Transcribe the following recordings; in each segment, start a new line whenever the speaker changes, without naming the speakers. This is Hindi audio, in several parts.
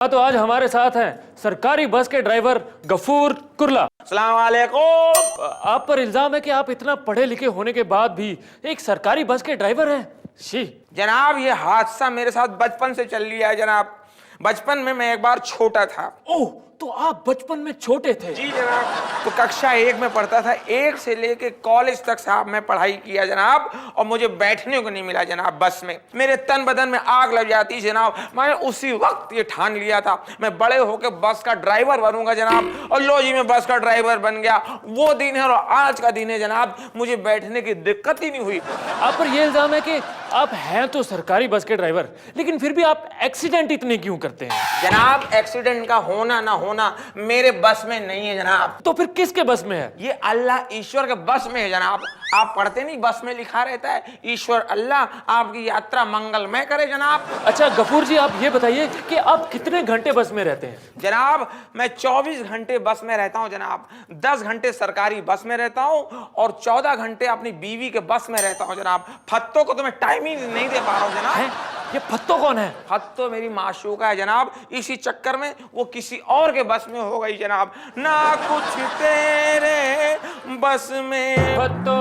हाँ, तो आज हमारे साथ हैं सरकारी बस के ड्राइवर गफूर कुर्ला।
अस्सलाम वालेकुम।
आप पर इल्जाम है कि आप इतना पढ़े लिखे होने के बाद भी एक सरकारी बस के ड्राइवर हैं। शी
जनाब, ये हादसा मेरे साथ बचपन से चल लिया है जनाब। बचपन में मैं एक बार छोटा था।
ओह, तो आप बचपन में छोटे थे?
जी जनाब। तो कक्षा 1 में पढ़ता था। 1 से लेके कॉलेज तक साहब मैं पढ़ाई किया जनाब, और मुझे बैठने को नहीं मिला जनाब बस में। मेरे तन बदन में आग लग जाती जनाब। मैंने उसी वक्त ये ठान लिया था मैं बड़े होकर बस का ड्राइवर बनूंगा जनाब, और लो जी मैं बस का ड्राइवर बन गया। वो दिन है और आज का दिन है जनाब, मुझे बैठने की दिक्कत ही नहीं हुई।
आप पर यह इल्जाम है कि आप हैं तो सरकारी बस के ड्राइवर, लेकिन फिर भी आप एक्सीडेंट इतने क्यों करते हैं?
जनाब, एक्सीडेंट का होना ना होना मेरे बस में नहीं है जनाब।
तो फिर किसके बस में है?
ये अल्लाह ईश्वर के बस में है जनाब। आप पढ़ते नहीं, बस में लिखा रहता है ईश्वर अल्लाह आपकी यात्रा मंगलमय करे जनाब।
अच्छा गफूर जी, आप ये बताइए कि आप कितने घंटे बस में रहते हैं?
जनाब, मैं 24 घंटे बस में रहता हूं जनाब। 10 घंटे सरकारी बस में रहता हूं और 14 घंटे अपनी बीवी के बस में रहता हूं जनाब। फत्तों को तो मैं टाइम ही नहीं दे पा रहा हूं जनाब।
ये फत्तो कौन है?
फत्तो मेरी माशूका है जनाब। इसी चक्कर में वो किसी और के बस में हो गई जनाब। ना कुछ तेरे बस में
फत्तो,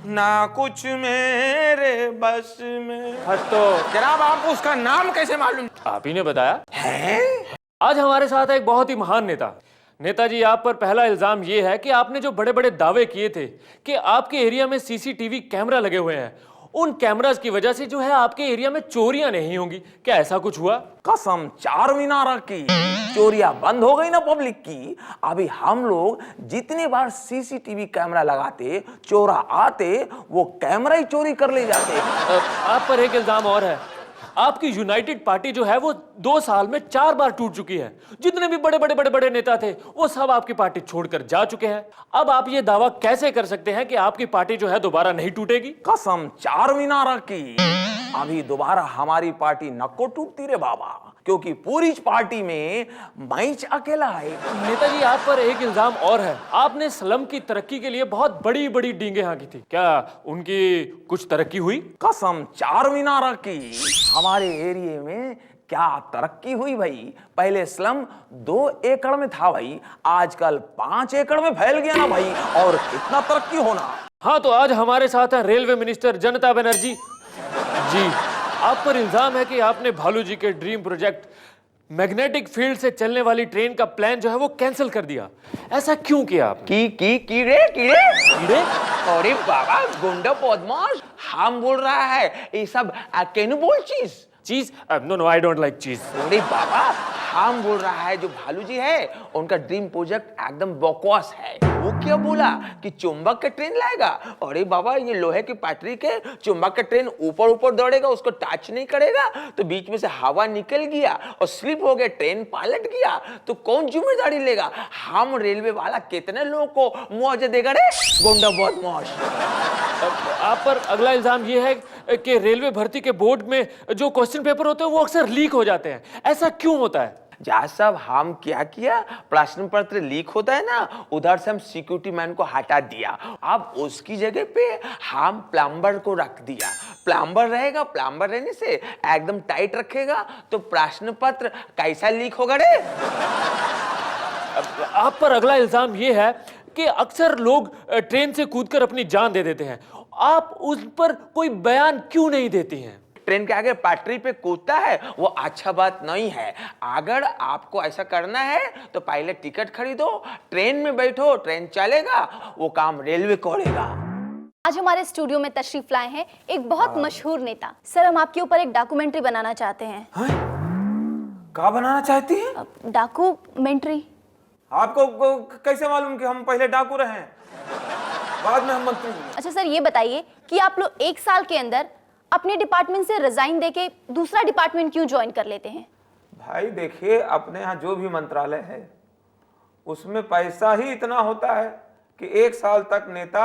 ना कुछ मेरे बस में।
फत्तो।
जनाब, आपको उसका नाम कैसे मालूम
आप ही ने बताया
है?
आज हमारे साथ है एक बहुत ही महान नेताजी। आप पर पहला इल्जाम यह है कि आपने जो बड़े बड़े दावे किए थे कि आपके एरिया में सीसीटीवी कैमरा लगे हुए हैं, उन कैमरास की वजह से जो है आपके एरिया में चोरियां नहीं होंगी। क्या ऐसा कुछ हुआ?
कसम चार मीनार की चोरियां बंद हो गई ना पब्लिक की। अभी हम लोग जितनी बार सीसीटीवी कैमरा लगाते, चोरा आते, वो कैमरा ही चोरी कर ले जाते।
आप पर एक इल्जाम और है। आपकी यूनाइटेड पार्टी जो है वो 2 साल में 4 बार टूट चुकी है। जितने भी बड़े नेता थे वो सब आपकी पार्टी छोड़कर जा चुके हैं। अब आप ये दावा कैसे कर सकते हैं कि आपकी पार्टी जो है दोबारा नहीं टूटेगी?
कसम चार मीनार की, अभी दोबारा हमारी पार्टी नको टूटती रे बाबा, क्योंकि पूरी पार्टी में मैं अकेला है।
नेताजी, आप पर एक इल्जाम और है। आपने स्लम की तरक्की के लिए बहुत बड़ी बड़ी डींगे हाँकी थी। क्या उनकी कुछ तरक्की हुई?
कसम चार मीनार की, हमारे एरिया में क्या तरक्की हुई भाई। पहले स्लम 2 एकड़ में था भाई, आजकल 5 एकड़ में फैल गया ना भाई। और कितना तरक्की होना।
हाँ, तो आज हमारे साथ है रेलवे मिनिस्टर जनता बनर्जी जी। आप पर इल्जाम है कि आपने भालू जी के ड्रीम प्रोजेक्ट मैग्नेटिक फील्ड से चलने वाली ट्रेन का प्लान जो है वो कैंसिल कर दिया। ऐसा क्यों किया आपने?
कीड़े
कीड़े?
अरे बाबा, गुंडा बदमाश हम बोल रहा है ये सब। कैन बोल
चीज? नो, आई डोंट लाइक चीज।
अरे बाबा, हम बोल रहा है जो भालू जी है उनका ड्रीम प्रोजेक्ट एकदम बकवास है। वो क्या बोला कि चुंबक का ट्रेन लाएगा। अरे बाबा, ये लोहे की पटरी के चुंबक का ट्रेन ऊपर ऊपर दौड़ेगा, उसको टच नहीं करेगा तो बीच में से हवा निकल गया और स्लिप हो गया, ट्रेन पलट गया तो कौन जिम्मेदारी लेगा? हम रेलवे वाला कितने लोगों को मुआवजा देगा रे गुंडा बदमाश।
आप पर अगला इल्जाम यह है कि रेलवे भर्ती के बोर्ड में जो क्वेश्चन पेपर होते हैं वो अक्सर लीक हो जाते हैं। ऐसा क्यों होता है?
जहाँ सब हम क्या किया, प्रश्न पत्र लीक होता है ना, उधर से हम सिक्योरिटी मैन को हटा दिया। अब उसकी जगह पे हम प्लम्बर को रख दिया। प्लम्बर रहेगा, प्लम्बर रहने से एकदम टाइट रखेगा तो प्रश्न पत्र कैसा लीक होगा रे।
आप पर अगला इल्जाम यह है कि अक्सर लोग ट्रेन से कूदकर अपनी जान दे देते हैं। आप उस पर कोई बयान क्यों नहीं देती हैं?
ट्रेन के आगे पटरी पे कूदता है वो अच्छा बात नहीं है। अगर आपको ऐसा करना है तो पहले टिकट खरीदो, ट्रेन में बैठो, ट्रेन चलेगा, वो काम रेलवे करेगा।
आज हमारे स्टूडियो में तशरीफ लाए हैं एक बहुत मशहूर नेता। सर, हम आपके ऊपर एक डॉक्यूमेंट्री बनाना चाहते हैं।
क्या बनाना चाहती हैं?
डॉक्यूमेंट्री।
आपको कैसे मालूम कि हम पहले डाकू रहे हैं, बाद में हम मंत्री हुए?
अच्छा सर, ये बताइए कि आप लोग 1 साल के अंदर अपने डिपार्टमेंट से रिजाइन देके दूसरा डिपार्टमेंट क्यों ज्वाइन कर लेते हैं?
भाई देखिए, अपने यहाँ जो भी मंत्रालय है उसमें पैसा ही इतना होता है कि 1 साल तक नेता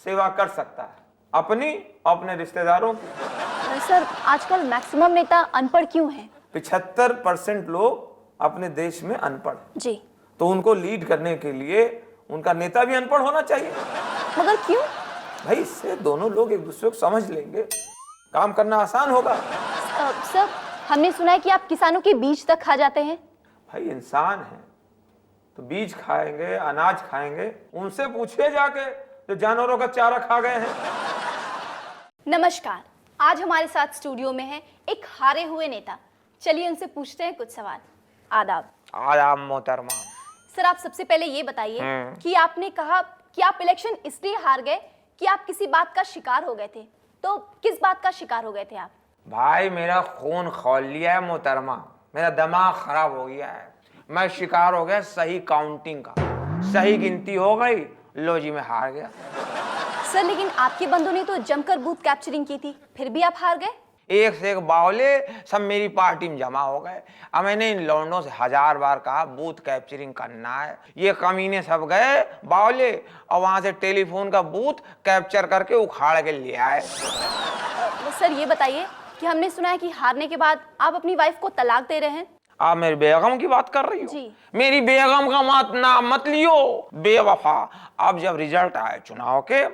सेवा कर सकता है, अपनी अपने रिश्तेदारों की।
सर, आजकल मैक्सिमम नेता अनपढ़ क्यों हैं?
75% लोग अपने देश में अनपढ़,
जी।
तो उनको लीड करने के लिए उनका नेता भी अनपढ़ होना चाहिए।
मगर क्यों?
भाई इससे दोनों लोग एक दूसरे को समझ लेंगे, काम करना आसान होगा।
सर, हमने सुना है कि आप किसानों के बीज तक खा जाते हैं।
भाई इंसान है तो बीज खाएंगे, अनाज खाएंगे, उनसे पूछिए जाके जो जानवरों का चारा खा गए हैं।
नमस्कार, आज हमारे साथ स्टूडियो में है एक हारे हुए नेता। चलिए उनसे पूछते हैं कुछ सवाल। आदाब।
आदाब मोहतरमा।
सर, आप सबसे पहले ये बताइए कि आपने कहा कि आप इलेक्शन इसलिए हार गए कि आप किसी बात का शिकार हो गए थे, तो किस बात का शिकार हो गए थे आप?
भाई मेरा खून खौल लिया है मोहतरमा, मेरा दिमाग खराब हो गया है। मैं शिकार हो गया सही काउंटिंग का, सही गिनती हो गई, लो जी मैं हार गया।
सर, लेकिन आपके बंदों ने तो जमकर बूथ कैप्चरिंग की थी, फिर भी आप हार गए।
एक से एक बावले सब मेरी पार्टी में जमा हो गए। अब मैंने इन लौंडों से 1000 बार कहा बूथ कैप्चरिंग करना है, ये कमीने सब गए बावले और वहां से टेलीफोन का बूथ कैप्चर करके उखाड़ के ले आए।
सर, ये बताइए कि हमने सुना है कि हारने के बाद आप अपनी वाइफ को तलाक दे रहे हैं।
आप मेरी बेगम की बात कर रही हो?
जी।
मेरी बेगम का मत लियो बेवफा। अब जब रिजल्ट आए चुनाव के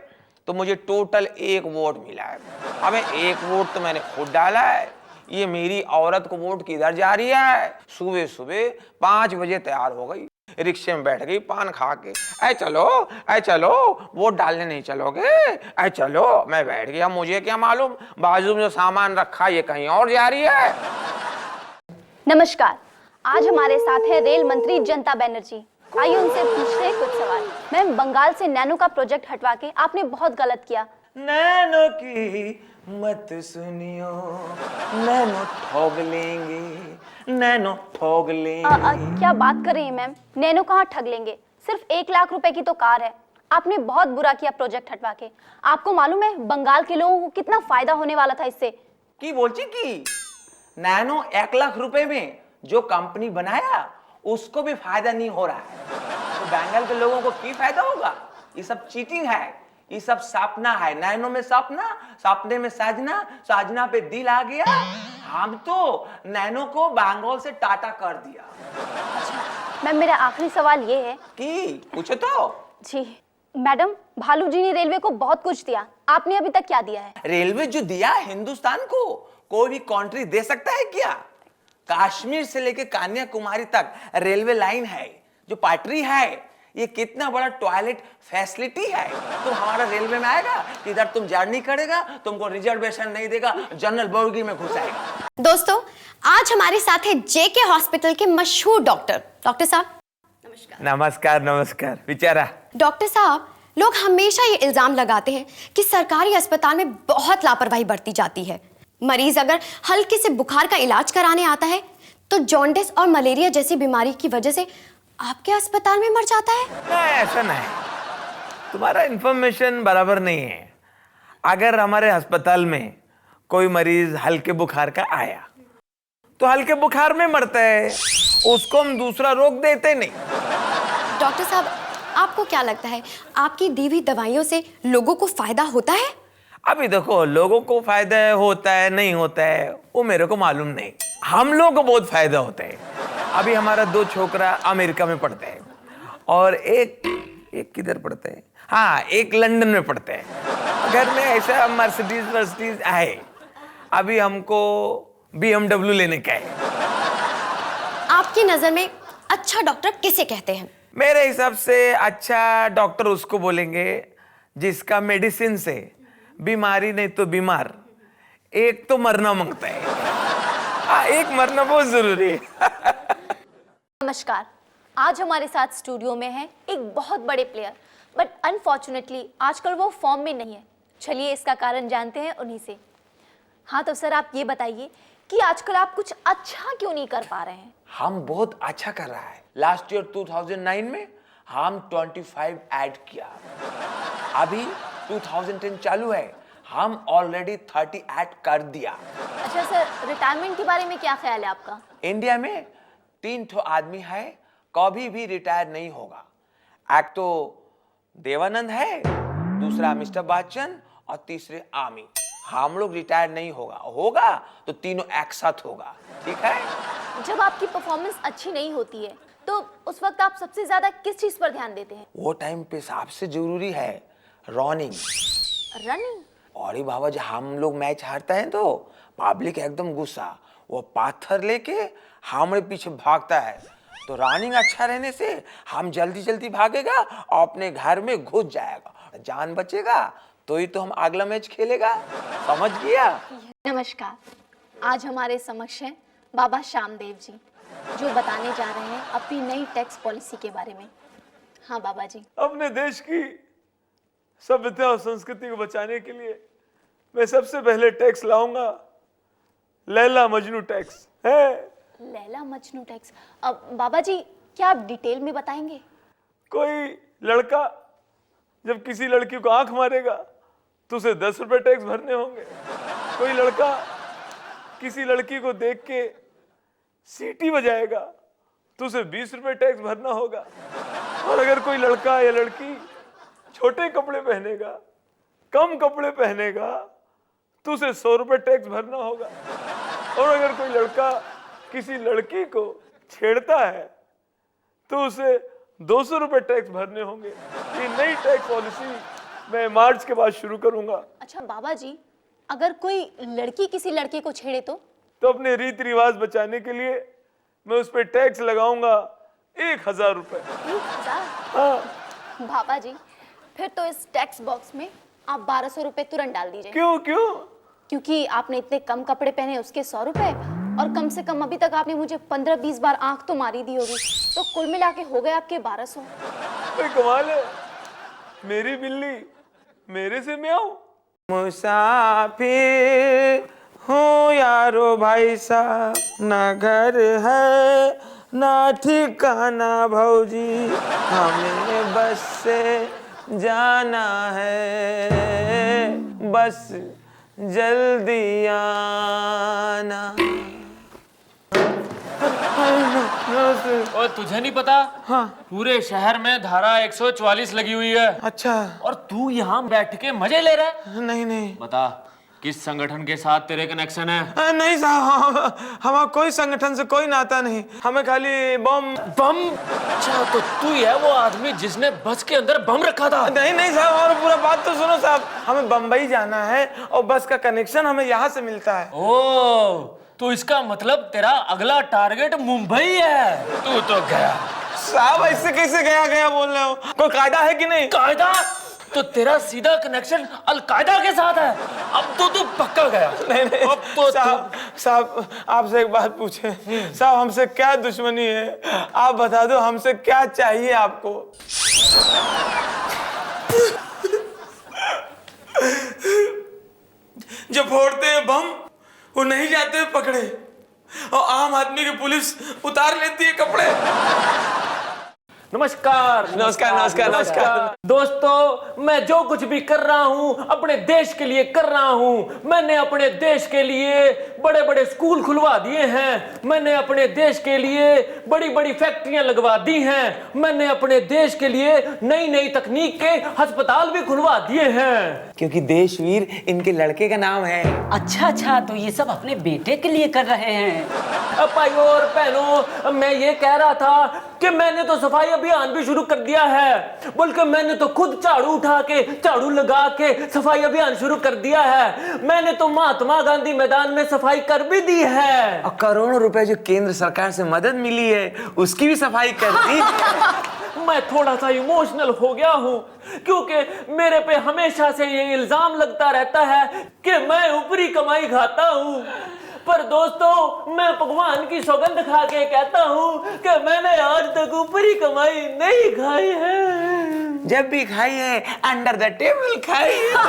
तो मुझे टोटल 1 वोट मिला है। अब 1 वोट तो मैंने खुद डाला है। ये मेरी औरत को वोट किधर जा रही है? सुबह सुबह 5 बजे तैयार हो गई, रिक्शे में बैठ गई पान खा के। ऐ चलो वोट डालने नहीं चलोगे? ऐ चलो। मैं बैठ गया, मुझे क्या मालूम बाजू में जो सामान रखा ये कहीं और जा रही है।
नमस्कार, आज हमारे साथ है रेल मंत्री जनता बनर्जी। आइए उनसे पूछते हैं कुछ सवाल। मैम, बंगाल से नैनो का प्रोजेक्ट हटवा के आपने बहुत गलत किया।
नैनो की मत सुनियो, नैनो ठोग लेंगे, नैनो ठोग लेंगे।
क्या बात कर रही हैं मैम? नैनो कहाँ ठग लेंगे? सिर्फ 1 लाख रुपए की तो कार है। आपने बहुत बुरा किया प्रोजेक्ट हटवा के। आपको मालूम है बंगाल के लोगों को कितना फायदा होने वाला था इससे?
की बोलची की नैनो 1 लाख रुपए में जो कंपनी बनाया उसको भी फायदा नहीं हो रहा है, तो बंगाल के लोगों को की फायदा होगा? ये सब चीटिंग है, ये सब सपना है। नैनो में सपना, सपने में साजना, साजना पे दिल आ गया। हम तो नैनो को बंगाल से टाटा कर दिया।
मैम, मेरा आखिरी सवाल ये है
की पूछो तो।
जी मैडम, भालू जी ने रेलवे को बहुत कुछ दिया, आपने अभी तक क्या दिया है?
रेलवे जो दिया हिंदुस्तान को कोई भी कंट्री दे सकता है क्या? कश्मीर से लेकर कन्याकुमारी तक रेलवे लाइन है, जो पटरी है, ये कितना बड़ा टॉयलेट फैसिलिटी है। तो हमारा रेलवे में आएगा, इधर तुम जर्नी करेगा, तुमको रिजर्वेशन नहीं देगा, जनरल बोगी में घुसाएगा।
दोस्तों, आज हमारे साथ है जेके हॉस्पिटल के मशहूर डॉक्टर साहब।
नमस्कार। नमस्कार बेचारा।
डॉक्टर साहब, लोग हमेशा ये इल्जाम लगाते हैं कि सरकारी अस्पताल में बहुत लापरवाही बरती जाती है। मरीज अगर हल्के से बुखार का इलाज कराने आता है तो जॉन्डिस और मलेरिया जैसी बीमारी की वजह से आपके अस्पताल में मर जाता है।
नहीं, ऐसा नहीं, तुम्हारा इंफॉर्मेशन बराबर नहीं है। अगर हमारे अस्पताल में कोई मरीज हल्के बुखार का आया तो हल्के बुखार में मरता है, उसको हम दूसरा रोग देते नहीं।
डॉक्टर साहब, आपको क्या लगता है आपकी दी हुई दवाइयों से लोगों को फायदा होता है?
अभी देखो, लोगों को फायदा होता है नहीं होता है वो मेरे को मालूम नहीं। हम लोग को बहुत फायदा होता है। अभी हमारा 2 छोकरा अमेरिका में पढ़ते हैं और एक किधर पढ़ते हैं, हाँ एक लंदन में पढ़ते हैं। घर में ऐसा मर्सिडीज आए, अभी हमको BMW लेने का है।
आपकी नजर में अच्छा डॉक्टर किसे कहते हैं?
मेरे हिसाब से अच्छा डॉक्टर उसको बोलेंगे जिसका मेडिसिन से बीमारी नहीं तो बीमार एक तो मरना मांगता है। एक मरना बहुत जरूरी है।
नमस्कार, आज हमारे साथ स्टूडियो में है एक बहुत बड़े प्लेयर, बट अनफॉर्चुनेटली आजकल वो फॉर्म में नहीं है। चलिए इसका कारण जानते हैं उन्हीं से। हाँ तो सर, आप ये बताइए कि आजकल आप कुछ अच्छा क्यों नहीं कर पा रहे हैं?
हम बहुत अच्छा कर रहा है। लास्ट ईयर 2009 में हम 25 ऐड किया, अभी 2010 चालू है, हम ऑलरेडी 30 ऐड कर दिया।
अच्छा सर, रिटायरमेंट के बारे में क्या ख्याल है आपका?
इंडिया में 3 ठो आदमी है कभी भी रिटायर नहीं होगा। एक तो देवानंद है, दूसरा मिस्टर बच्चन और तीसरे आमी। हम लोग रिटायर नहीं होगा तो तीनों एक साथ होगा, ठीक है?
जब आपकी परफॉर्मेंस अच्छी नहीं होती है तो उस वक्त आप सबसे ज्यादा किस चीज पर ध्यान देते हैं?
वो टाइम पे सबसे जरूरी है रनिंग। अरे बाबा, जब हम लोग मैच हारता है तो पब्लिक एकदम गुस्सा, वो पाथर लेके हमारे पीछे भागता है। तो रनिंग अच्छा रहने से हम जल्दी जल्दी भागेगा और अपने घर में घुस जाएगा, जान बचेगा तो ही तो हम अगला मैच खेलेगा, समझ गया?
नमस्कार, आज हमारे समक्ष हैं बाबा श्यामदेव जी, जो बताने जा रहे हैं अपनी नई टैक्स पॉलिसी के बारे में। हाँ बाबा जी।
अपने देश की सभ्यता और संस्कृति को बचाने के लिए मैं सबसे पहले टैक्स लाऊंगा, लैला मजनू टैक्स है।
लैला मजनू टैक्स? अब बाबा जी क्या आप डिटेल में बताएंगे?
कोई लड़का जब किसी लड़की को आंख मारेगा तो उसे 10 रुपए टैक्स भरने होंगे। कोई लड़का किसी लड़की को देख के सीटी बजाएगा तो उसे 20 रुपए टैक्स भरना होगा। और अगर कोई लड़का या लड़की छोटे कपड़े पहनेगा, कम कपड़े पहनेगा तो उसे 100 रुपए टैक्स भरना होगा। और अगर कोई लड़का किसी लड़की को छेड़ता है तो उसे 200 रुपए टैक्स भरने होंगे। ये नई टैक्स पॉलिसी मैं मार्च के बाद शुरू करूंगा।
अच्छा बाबा जी, अगर कोई लड़की किसी लड़के को छेड़े तो
अपने रीति रिवाज बचाने के लिए मैं उस पर टैक्स लगाऊंगा 1000 रुपए।
1000?
हाँ।
बाबा जी फिर तो इस टैक्स बॉक्स में आप 1200 रुपए तुरंत डाल दीजिए।
क्यों?
क्योंकि आपने इतने कम कपड़े पहने उसके 100 रुपए, और कम से कम अभी तक आपने मुझे 15-20 बार आंख तो मारी दी होगी, तो कुल मिला के हो गए आपके 1200।
कमाल है, मेरी बिल्ली मेरे से म्याऊं।
मुसाफिर हूँ यारो भाई साहब, ना घर है ना ठिकाना भौजी, हमें बस से जाना है, बस जल्दी आना।
और तुझे नहीं पता?
हाँ।
पूरे शहर में धारा 144 लगी हुई है।
अच्छा।
और तू यहाँ बैठ के मजे ले रहा है?
नहीं।
बता, किस संगठन के साथ तेरे कनेक्शन है?
नहीं साहब, हमारा कोई संगठन से कोई नाता नहीं, हमें खाली बम।
अच्छा, तो तू ही है वो आदमी जिसने बस के अंदर बम रखा था?
नहीं साहब, और पूरा बात तो सुनो साहब, हमें बम्बई जाना है और बस का कनेक्शन हमें यहाँ से मिलता है।
ओ, तो इसका मतलब तेरा अगला टारगेट मुंबई है। तू तो गया।
साहब ऐसे कैसे गया बोल रहे हो? कोई कायदा है कि नहीं?
कायदा? तो तेरा सीधा कनेक्शन अलकायदा के साथ है। अब तो तू पक्का गया।
नहीं
अब तो
साहब आपसे एक बात पूछे साहब, हमसे क्या दुश्मनी है? आप बता दो, हमसे क्या चाहिए आपको? जो फोड़ते हैं बम वो नहीं जाते पकड़े, और आम आदमी की पुलिस उतार लेती है कपड़े।
नमस्कार। दोस्तों, मैं जो कुछ भी कर रहा हूँ अपने देश के लिए कर रहा हूँ। मैंने अपने देश के लिए बड़े बड़े स्कूल खुलवा दिए हैं, मैंने अपने देश के लिए बड़ी बड़ी फैक्ट्रियां लगवा दी हैं, मैंने अपने देश के लिए नई नई तकनीक के अस्पताल भी खुलवा दिए हैं।
क्योंकि देशवीर इनके लड़के का नाम है।
अच्छा, तो ये सब अपने बेटे के लिए कर रहे हैं।
भाइयों और बहनों, मैं ये कह रहा था कि मैंने तो सफाई अभियान भी शुरू कर दिया है, बल्कि मैंने तो खुद झाड़ू उठा के, झाड़ू लगा के सफाई अभियान शुरू कर दिया है। मैंने तो महात्मा गांधी मैदान में सफाई कर भी दी है।
और करोड़ों रुपए जो केंद्र सरकार से मदद मिली है उसकी भी सफाई कर दी।
मैं थोड़ा सा इमोशनल हो गया हूँ, क्योंकि मेरे पे हमेशा से ये इल्जाम लगता रहता है कि मैं ऊपरी कमाई खाता हूँ। पर दोस्तों, मैं भगवान की सौगंध खा के कहता हूँ कि मैंने आज तक ऊपरी कमाई नहीं खाई है।
जब भी खाई है अंडर द टेबल खाई है।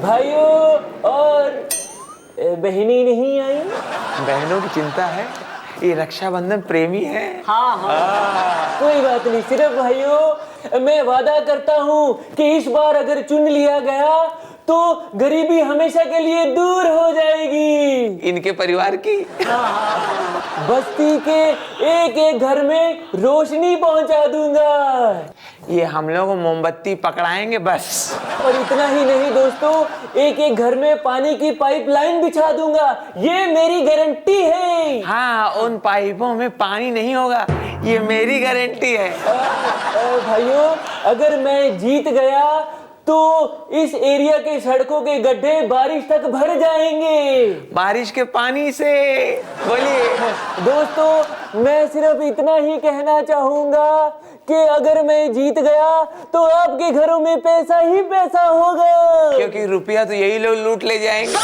भाइयों और बहनी नहीं आई?
बहनों की चिंता है, ये रक्षाबंधन प्रेमी है।
हाँ। कोई बात नहीं। सिर्फ भाइयों, मैं वादा करता हूँ कि इस बार अगर चुन लिया गया तो गरीबी हमेशा के लिए दूर हो जाएगी।
इनके परिवार की।
बस्ती के एक एक घर में रोशनी पहुंचा दूंगा।
ये हम लोग मोमबत्ती पकड़ाएंगे बस।
और इतना ही नहीं दोस्तों, एक एक घर में पानी की पाइपलाइन बिछा दूंगा, ये मेरी गारंटी है।
हाँ, उन पाइपों में पानी नहीं होगा, ये मेरी गारंटी है।
भाइयों, अगर मैं जीत गया तो इस एरिया के सड़कों के गड्ढे बारिश तक भर जाएंगे।
बारिश के पानी से। बोलिए।
दोस्तों, मैं सिर्फ इतना ही कहना चाहूंगा कि अगर मैं जीत गया तो आपके घरों में पैसा ही पैसा होगा,
क्योंकि रुपया तो यही लोग लूट ले जाएंगे।